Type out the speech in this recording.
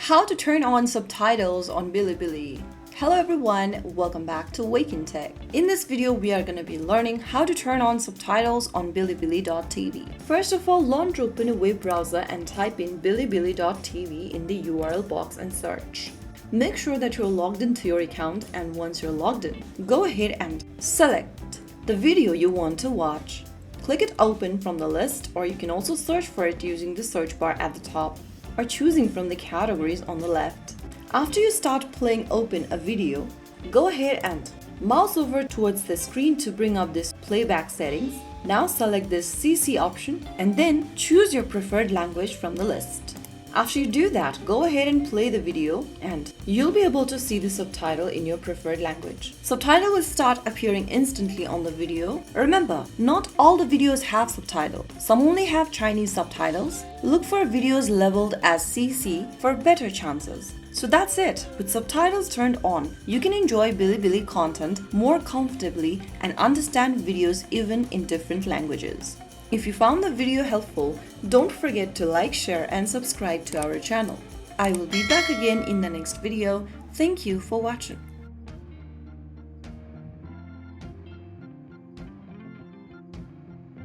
How to turn on subtitles on BiliBili. Hello everyone, welcome back to Wake&Tech. In this video, we are going to be learning how to turn on subtitles on bilibili.tv. First of all, launch open a web browser and type in bilibili.tv in the URL box and search. Make sure that you're logged into your account, and once you're logged in, go ahead and select the video you want to watch. Click it open from the list, or you can also search for it using the search bar at the top or choosing from the categories on the left. After you start playing open a video, go ahead and mouse over towards the screen to bring up this playback settings. Now select this CC option and then choose your preferred language from the list. After you do that, go ahead and play the video and you'll be able to see the subtitle in your preferred language. Subtitle will start appearing instantly on the video. Remember, not all the videos have subtitles. Some only have Chinese subtitles. Look for videos labeled as CC for better chances. So that's it. With subtitles turned on, you can enjoy BiliBili content more comfortably and understand videos even in different languages. If you found the video helpful, don't forget to like, share and subscribe to our channel. I will be back again in the next video. Thank you for watching.